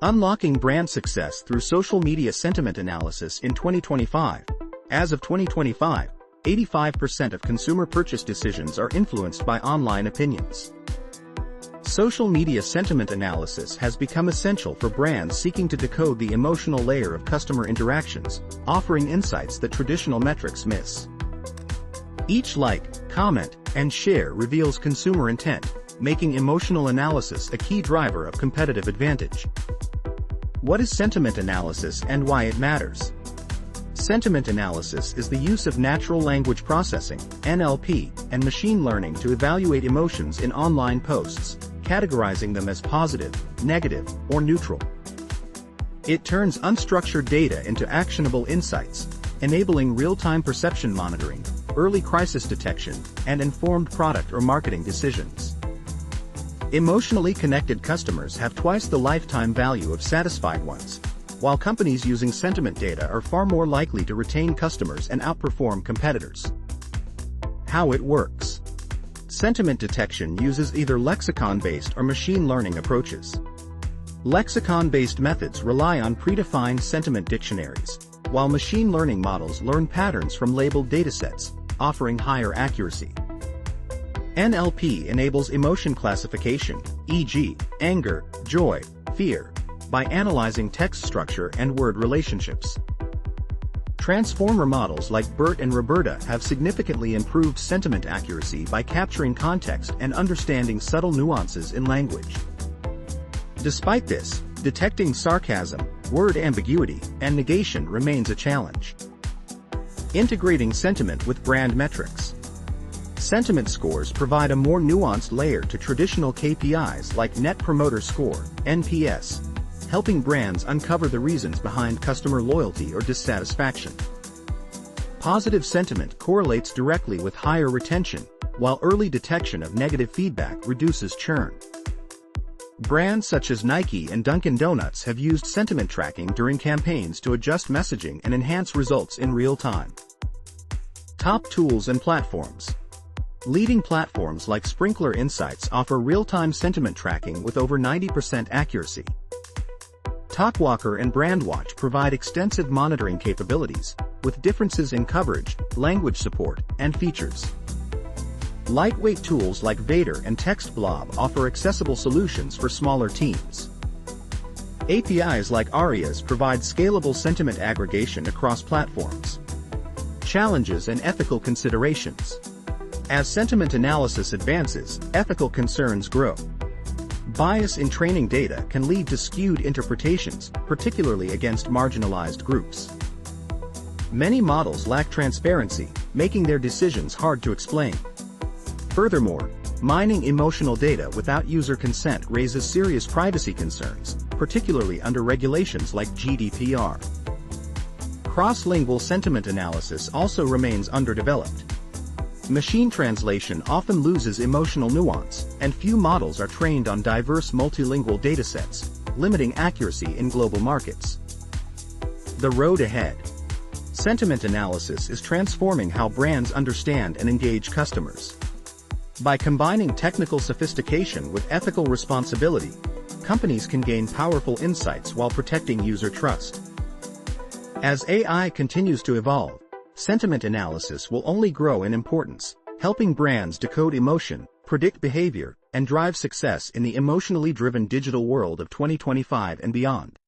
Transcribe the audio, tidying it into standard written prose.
Unlocking brand success through social media sentiment analysis in 2025. As of 2025, 85% of consumer purchase decisions are influenced by online opinions. Social media sentiment analysis has become essential for brands seeking to decode the emotional layer of customer interactions, offering insights that traditional metrics miss. Each like, comment, and share reveals consumer intent, making emotional analysis a key driver of competitive advantage. What is sentiment analysis and why it matters? Sentiment analysis is the use of natural language processing, NLP, and machine learning to evaluate emotions in online posts, categorizing them as positive, negative, or neutral. It turns unstructured data into actionable insights, enabling real-time perception monitoring, early crisis detection, and informed product or marketing decisions. Emotionally connected customers have twice the lifetime value of satisfied ones, while companies using sentiment data are far more likely to retain customers and outperform competitors. How it works. Sentiment detection uses either lexicon-based or machine learning approaches. Lexicon-based methods rely on predefined sentiment dictionaries, while machine learning models learn patterns from labeled datasets, offering higher accuracy. NLP enables emotion classification, e.g., anger, joy, fear, by analyzing text structure and word relationships. Transformer models like BERT and RoBERTa have significantly improved sentiment accuracy by capturing context and understanding subtle nuances in language. Despite this, detecting sarcasm, word ambiguity, and negation remains a challenge. Integrating sentiment with brand metrics. Sentiment scores provide a more nuanced layer to traditional KPIs like Net Promoter Score, NPS, helping brands uncover the reasons behind customer loyalty or dissatisfaction. Positive sentiment correlates directly with higher retention, while early detection of negative feedback reduces churn. Brands such as Nike and Dunkin' Donuts have used sentiment tracking during campaigns to adjust messaging and enhance results in real time. Top tools and platforms. Leading platforms like Sprinklr Insights offer real-time sentiment tracking with over 90% accuracy. Talkwalker and Brandwatch provide extensive monitoring capabilities, with differences in coverage, language support, and features. Lightweight tools like Vader and TextBlob offer accessible solutions for smaller teams. APIs like Arias provide scalable sentiment aggregation across platforms. Challenges and ethical considerations. As sentiment analysis advances, ethical concerns grow. Bias in training data can lead to skewed interpretations, particularly against marginalized groups. Many models lack transparency, making their decisions hard to explain. Furthermore, mining emotional data without user consent raises serious privacy concerns, particularly under regulations like GDPR. Cross-lingual sentiment analysis also remains underdeveloped. Machine translation often loses emotional nuance, and few models are trained on diverse multilingual datasets, limiting accuracy in global markets. The road ahead. Sentiment analysis is transforming how brands understand and engage customers. By combining technical sophistication with ethical responsibility, companies can gain powerful insights while protecting user trust. As AI continues to evolve, sentiment analysis will only grow in importance, helping brands decode emotion, predict behavior, and drive success in the emotionally driven digital world of 2025 and beyond.